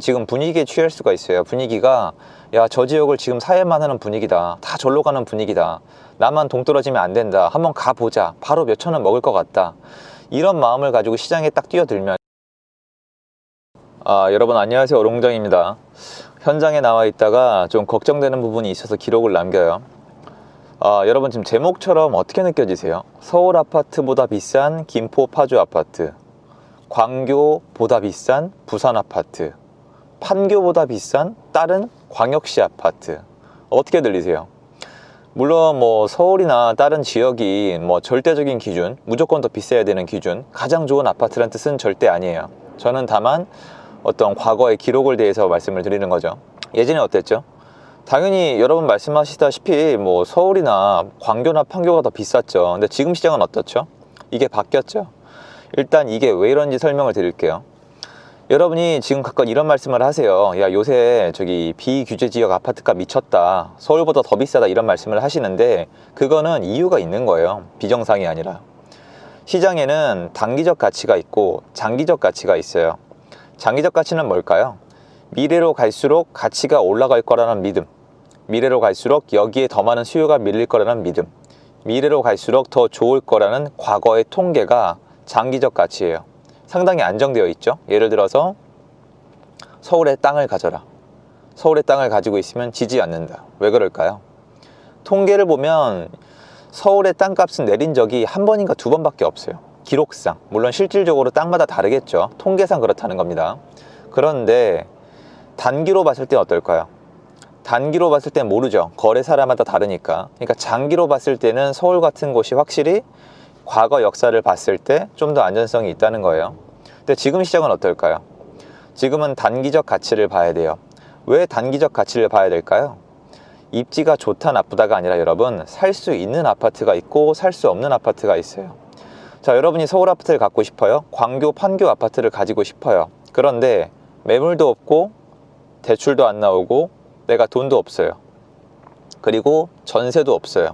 지금 분위기에 취할 수가 있어요. 분위기가 야, 저 지역을 지금 사회만 하는 분위기다. 다 절로 가는 분위기다. 나만 동떨어지면 안 된다. 한번 가보자. 바로 몇천 원 먹을 것 같다. 이런 마음을 가지고 시장에 딱 뛰어들면 여러분 안녕하세요. 오롱정입니다. 현장에 나와 있다가 좀 걱정되는 부분이 있어서 기록을 남겨요. 여러분 지금 제목처럼 어떻게 느껴지세요? 서울 아파트보다 비싼 김포 파주 아파트, 광교보다 비싼 부산 아파트, 판교보다 비싼 다른 광역시 아파트. 어떻게 들리세요? 물론 뭐 서울이나 다른 지역이 뭐 절대적인 기준, 무조건 더 비싸야 되는 기준, 가장 좋은 아파트란 뜻은 절대 아니에요. 저는 다만 어떤 과거의 기록을 대해서 말씀을 드리는 거죠. 예전에 어땠죠? 당연히 여러분 말씀하시다시피 뭐 서울이나 광교나 판교가 더 비쌌죠. 근데 지금 시장은 어떻죠? 이게 바뀌었죠. 일단 이게 왜 이런지 설명을 드릴게요. 여러분이 지금 가끔 이런 말씀을 하세요. 야, 요새 저기 비규제 지역 아파트가 미쳤다. 서울보다 더 비싸다. 이런 말씀을 하시는데 그거는 이유가 있는 거예요. 비정상이 아니라. 시장에는 단기적 가치가 있고 장기적 가치가 있어요. 장기적 가치는 뭘까요? 미래로 갈수록 가치가 올라갈 거라는 믿음. 미래로 갈수록 여기에 더 많은 수요가 밀릴 거라는 믿음. 미래로 갈수록 더 좋을 거라는 과거의 통계가 장기적 가치예요. 상당히 안정되어 있죠. 예를 들어서 서울의 땅을 가져라. 서울의 땅을 가지고 있으면 지지 않는다. 왜 그럴까요? 통계를 보면 서울의 땅값은 내린 적이 한 번인가 두 번밖에 없어요. 기록상. 물론 실질적으로 땅마다 다르겠죠. 통계상 그렇다는 겁니다. 그런데 단기로 봤을 때 어떨까요? 단기로 봤을 땐 모르죠. 거래사라마다 다르니까. 그러니까 장기로 봤을 때는 서울 같은 곳이 확실히 과거 역사를 봤을 때 좀 더 안전성이 있다는 거예요. 근데 지금 시장은 어떨까요? 지금은 단기적 가치를 봐야 돼요. 왜 단기적 가치를 봐야 될까요? 입지가 좋다 나쁘다가 아니라 여러분, 살 수 있는 아파트가 있고 살 수 없는 아파트가 있어요. 자, 여러분이 서울 아파트를 갖고 싶어요? 광교, 판교 아파트를 가지고 싶어요. 그런데 매물도 없고 대출도 안 나오고 내가 돈도 없어요. 그리고 전세도 없어요.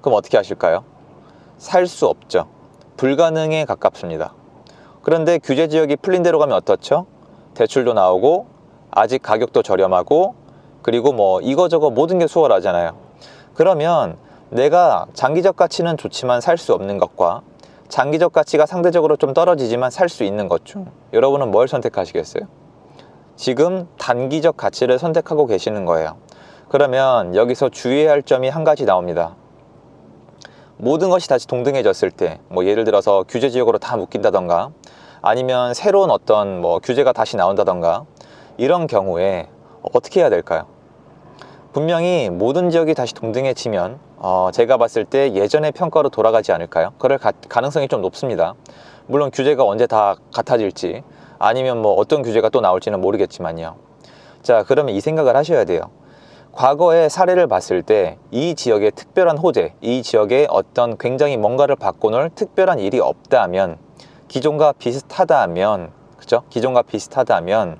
그럼 어떻게 하실까요? 살 수 없죠. 불가능에 가깝습니다. 그런데 규제 지역이 풀린 대로 가면 어떻죠? 대출도 나오고 아직 가격도 저렴하고 그리고 뭐 이거저거 모든 게 수월하잖아요. 그러면 내가 장기적 가치는 좋지만 살 수 없는 것과 장기적 가치가 상대적으로 좀 떨어지지만 살 수 있는 것 중 여러분은 뭘 선택하시겠어요? 지금 단기적 가치를 선택하고 계시는 거예요. 그러면 여기서 주의해야 할 점이 한 가지 나옵니다. 모든 것이 다시 동등해졌을 때, 뭐 예를 들어서 규제 지역으로 다 묶인다던가 아니면 새로운 어떤 뭐 규제가 다시 나온다던가 이런 경우에 어떻게 해야 될까요? 분명히 모든 지역이 다시 동등해지면 제가 봤을 때 예전의 평가로 돌아가지 않을까요? 그럴 가능성이 좀 높습니다. 물론 규제가 언제 다 같아질지 아니면 뭐 어떤 규제가 또 나올지는 모르겠지만요. 자, 그러면 이 생각을 하셔야 돼요. 과거의 사례를 봤을 때 이 지역의 특별한 호재, 이 지역에 어떤 굉장히 뭔가를 바꿔놓을 특별한 일이 없다면, 기존과 비슷하다면, 그죠? 기존과 비슷하다면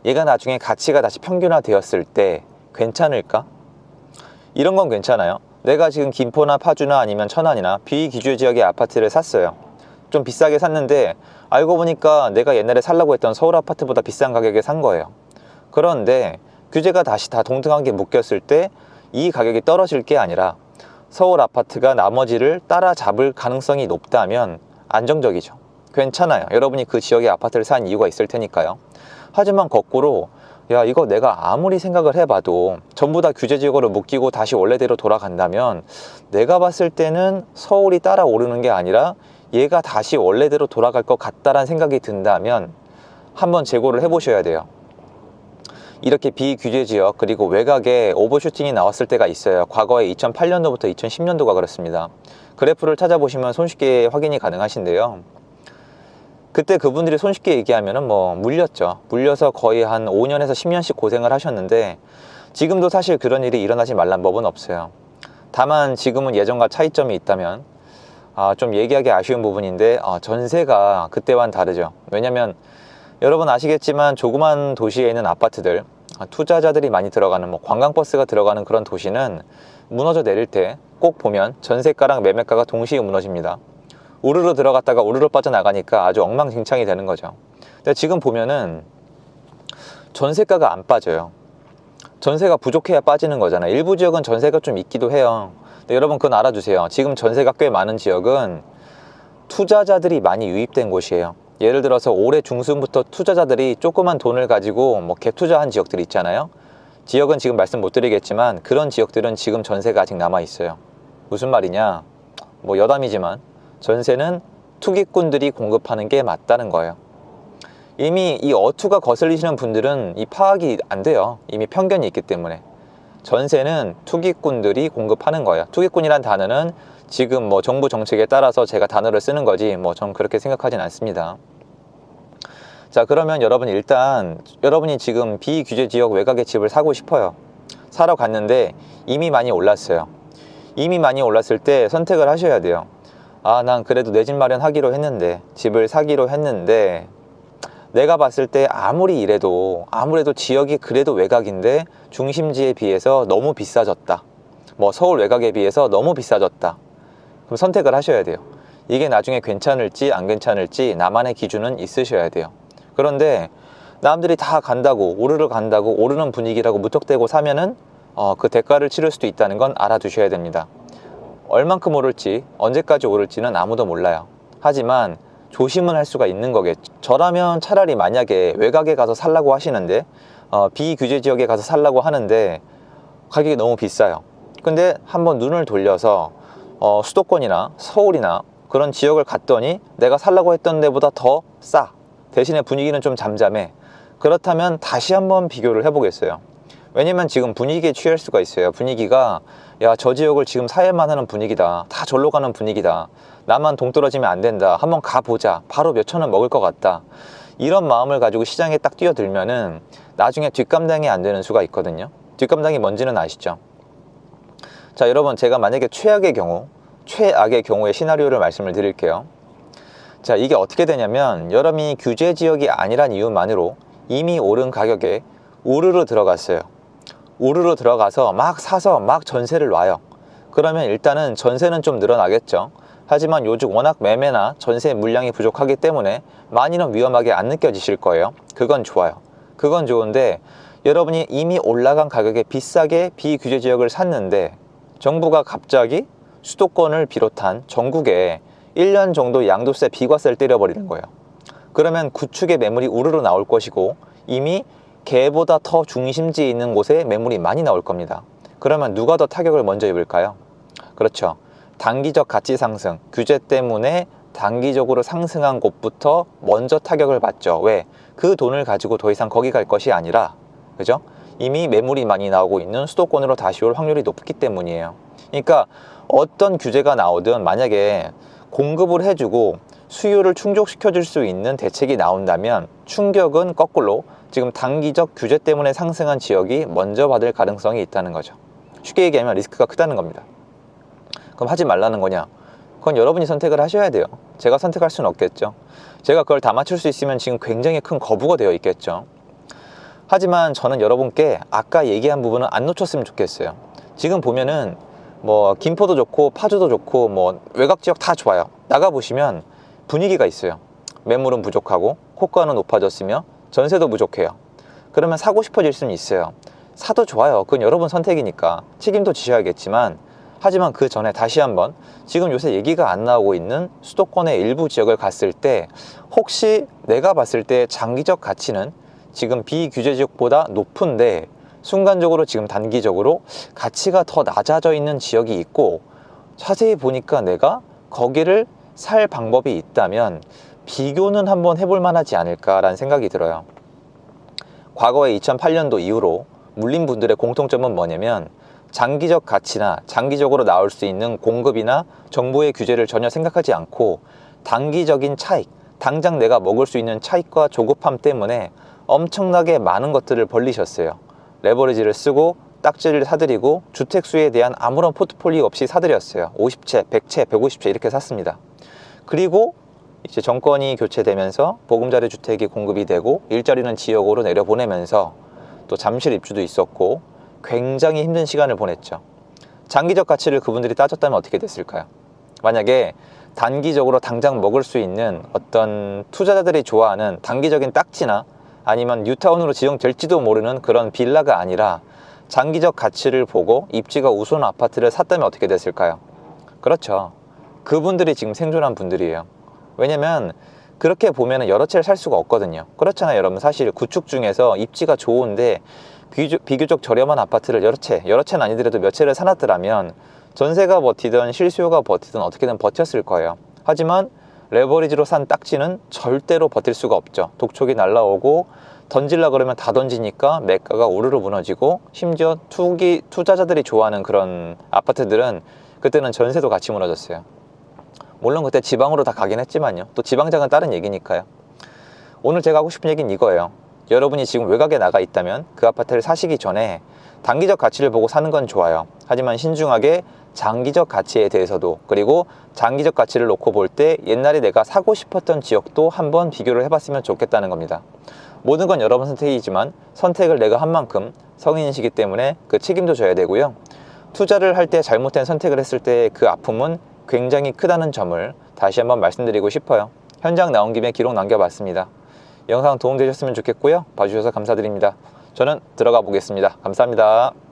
얘가 나중에 가치가 다시 평균화 되었을 때 괜찮을까? 이런 건 괜찮아요. 내가 지금 김포나 파주나 아니면 천안이나 비규제 지역의 아파트를 샀어요. 좀 비싸게 샀는데 알고 보니까 내가 옛날에 살라고 했던 서울 아파트보다 비싼 가격에 산 거예요. 그런데 규제가 다시 다 동등하게 묶였을 때 이 가격이 떨어질 게 아니라 서울 아파트가 나머지를 따라잡을 가능성이 높다면 안정적이죠. 괜찮아요. 여러분이 그 지역에 아파트를 산 이유가 있을 테니까요. 하지만 거꾸로 야, 이거 내가 아무리 생각을 해봐도 전부 다 규제 지역으로 묶이고 다시 원래대로 돌아간다면 내가 봤을 때는 서울이 따라오르는 게 아니라 얘가 다시 원래대로 돌아갈 것 같다라는 생각이 든다면 한번 재고를 해보셔야 돼요. 이렇게 비규제 지역 그리고 외곽에 오버슈팅이 나왔을 때가 있어요. 과거에 2008년도부터 2010년도가 그렇습니다. 그래프를 찾아보시면 손쉽게 확인이 가능하신데요. 그때 그분들이 손쉽게 얘기하면 뭐 물렸죠. 물려서 거의 한 5년에서 10년씩 고생을 하셨는데 지금도 사실 그런 일이 일어나지 말란 법은 없어요. 다만 지금은 예전과 차이점이 있다면 좀 얘기하기 아쉬운 부분인데 전세가 그때와는 다르죠. 왜냐면 여러분 아시겠지만 조그만 도시에 있는 아파트들, 투자자들이 많이 들어가는 뭐 관광버스가 들어가는 그런 도시는 무너져 내릴 때 꼭 보면 전세가랑 매매가가 동시에 무너집니다. 우르르 들어갔다가 우르르 빠져나가니까 아주 엉망진창이 되는 거죠. 근데 지금 보면은 전세가가 안 빠져요. 전세가 부족해야 빠지는 거잖아요. 일부 지역은 전세가 좀 있기도 해요. 근데 여러분 그건 알아두세요. 지금 전세가 꽤 많은 지역은 투자자들이 많이 유입된 곳이에요. 예를 들어서 올해 중순부터 투자자들이 조그만 돈을 가지고 뭐 갭 투자한 지역들이 있잖아요. 지역은 지금 말씀 못 드리겠지만 그런 지역들은 지금 전세가 아직 남아 있어요. 무슨 말이냐? 뭐 여담이지만 전세는 투기꾼들이 공급하는 게 맞다는 거예요. 이미 이 어투가 거슬리시는 분들은 이 파악이 안 돼요. 이미 편견이 있기 때문에. 전세는 투기꾼들이 공급하는 거예요. 투기꾼이란 단어는 지금 뭐 정부 정책에 따라서 제가 단어를 쓰는 거지 뭐 전 그렇게 생각하진 않습니다. 자, 그러면 여러분 일단 여러분이 지금 비규제 지역 외곽의 집을 사고 싶어요. 사러 갔는데 이미 많이 올랐어요. 이미 많이 올랐을 때 선택을 하셔야 돼요. 아, 난 그래도 내 집 마련하기로 했는데, 집을 사기로 했는데, 내가 봤을 때 아무래도 지역이 그래도 외곽인데 중심지에 비해서 너무 비싸졌다. 뭐 서울 외곽에 비해서 너무 비싸졌다. 그럼 선택을 하셔야 돼요. 이게 나중에 괜찮을지 안 괜찮을지 나만의 기준은 있으셔야 돼요. 그런데 남들이 다 간다고 오르는 분위기라고 무턱대고 사면은 그 대가를 치를 수도 있다는 건 알아두셔야 됩니다. 얼만큼 오를지 언제까지 오를지는 아무도 몰라요. 하지만 조심은 할 수가 있는 거겠죠. 저라면 차라리 만약에 외곽에 가서 살라고 하시는데 비규제 지역에 가서 살라고 하는데 가격이 너무 비싸요. 근데 한번 눈을 돌려서 수도권이나 서울이나 그런 지역을 갔더니 내가 살라고 했던 데보다 더 싸. 대신에 분위기는 좀 잠잠해. 그렇다면 다시 한번 비교를 해보겠어요. 왜냐면 지금 분위기에 취할 수가 있어요. 분위기가 야, 저 지역을 지금 사야만 하는 분위기다. 다 절로 가는 분위기다. 나만 동떨어지면 안 된다. 한번 가보자. 바로 몇천 원 먹을 것 같다. 이런 마음을 가지고 시장에 딱 뛰어들면은 나중에 뒷감당이 안 되는 수가 있거든요. 뒷감당이 뭔지는 아시죠? 자, 여러분 제가 만약에 최악의 경우의 시나리오를 말씀을 드릴게요. 자, 이게 어떻게 되냐면 여러분이 규제 지역이 아니란 이유만으로 이미 오른 가격에 우르르 들어갔어요. 우르르 들어가서 막 사서 막 전세를 놔요. 그러면 일단은 전세는 좀 늘어나겠죠. 하지만 요즘 워낙 매매나 전세 물량이 부족하기 때문에 많이는 위험하게 안 느껴지실 거예요. 그건 좋아요. 그건 좋은데 여러분이 이미 올라간 가격에 비싸게 비규제 지역을 샀는데 정부가 갑자기 수도권을 비롯한 전국에 1년 정도 양도세 비과세를 때려버리는 거예요. 그러면 구축의 매물이 우르르 나올 것이고 이미 개보다 더 중심지에 있는 곳에 매물이 많이 나올 겁니다. 그러면 누가 더 타격을 먼저 입을까요? 그렇죠. 단기적 가치 상승, 규제 때문에 단기적으로 상승한 곳부터 먼저 타격을 받죠. 왜? 그 돈을 가지고 더 이상 거기 갈 것이 아니라, 그죠? 이미 매물이 많이 나오고 있는 수도권으로 다시 올 확률이 높기 때문이에요. 그러니까 어떤 규제가 나오든 만약에 공급을 해주고 수요를 충족시켜줄 수 있는 대책이 나온다면 충격은 거꾸로 지금 단기적 규제 때문에 상승한 지역이 먼저 받을 가능성이 있다는 거죠. 쉽게 얘기하면 리스크가 크다는 겁니다. 그럼 하지 말라는 거냐? 그건 여러분이 선택을 하셔야 돼요. 제가 선택할 수는 없겠죠. 제가 그걸 다 맞출 수 있으면 지금 굉장히 큰 거부가 되어 있겠죠. 하지만 저는 여러분께 아까 얘기한 부분은 안 놓쳤으면 좋겠어요. 지금 보면은 뭐 김포도 좋고 파주도 좋고 뭐 외곽 지역 다 좋아요. 나가보시면 분위기가 있어요. 매물은 부족하고 호가는 높아졌으며 전세도 부족해요. 그러면 사고 싶어질 수는 있어요. 사도 좋아요. 그건 여러분 선택이니까 책임도 지셔야겠지만 하지만 그 전에 다시 한번 지금 요새 얘기가 안 나오고 있는 수도권의 일부 지역을 갔을 때 혹시 내가 봤을 때 장기적 가치는 지금 비규제 지역보다 높은데 순간적으로 지금 단기적으로 가치가 더 낮아져 있는 지역이 있고 자세히 보니까 내가 거기를 살 방법이 있다면 비교는 한번 해볼 만하지 않을까라는 생각이 들어요. 과거에 2008년도 이후로 물린 분들의 공통점은 뭐냐면 장기적 가치나 장기적으로 나올 수 있는 공급이나 정부의 규제를 전혀 생각하지 않고 단기적인 차익, 당장 내가 먹을 수 있는 차익과 조급함 때문에 엄청나게 많은 것들을 벌리셨어요. 레버리지를 쓰고 딱지를 사들이고 주택수에 대한 아무런 포트폴리오 없이 사들였어요. 50채, 100채, 150채 이렇게 샀습니다. 그리고 이제 정권이 교체되면서 보금자리 주택이 공급이 되고 일자리는 지역으로 내려보내면서 또 잠실 입주도 있었고 굉장히 힘든 시간을 보냈죠. 장기적 가치를 그분들이 따졌다면 어떻게 됐을까요? 만약에 단기적으로 당장 먹을 수 있는 어떤 투자자들이 좋아하는 단기적인 딱지나 아니면 뉴타운으로 지정될지도 모르는 그런 빌라가 아니라 장기적 가치를 보고 입지가 우수한 아파트를 샀다면 어떻게 됐을까요? 그렇죠. 그분들이 지금 생존한 분들이에요. 왜냐면 그렇게 보면 여러 채를 살 수가 없거든요. 그렇잖아요, 여러분. 사실 구축 중에서 입지가 좋은데 비교적 저렴한 아파트를 여러 채는 아니더라도 몇 채를 사놨더라면 전세가 버티든 실수요가 버티든 어떻게든 버텼을 거예요. 하지만 레버리지로 산 딱지는 절대로 버틸 수가 없죠. 독촉이 날라오고 던질라 그러면 다 던지니까 매가가 우르르 무너지고, 심지어 투자자들이 좋아하는 그런 아파트들은 그때는 전세도 같이 무너졌어요. 물론 그때 지방으로 다 가긴 했지만요. 또 지방장은 다른 얘기니까요. 오늘 제가 하고 싶은 얘기는 이거예요. 여러분이 지금 외곽에 나가 있다면 그 아파트를 사시기 전에 단기적 가치를 보고 사는 건 좋아요. 하지만 신중하게 장기적 가치에 대해서도, 그리고 장기적 가치를 놓고 볼 때 옛날에 내가 사고 싶었던 지역도 한번 비교를 해봤으면 좋겠다는 겁니다. 모든 건 여러분 선택이지만 선택을 내가 한 만큼 성인이시기 때문에 그 책임도 져야 되고요. 투자를 할 때 잘못된 선택을 했을 때 그 아픔은 굉장히 크다는 점을 다시 한번 말씀드리고 싶어요. 현장 나온 김에 기록 남겨봤습니다. 영상 도움되셨으면 좋겠고요. 봐주셔서 감사드립니다. 저는 들어가 보겠습니다. 감사합니다.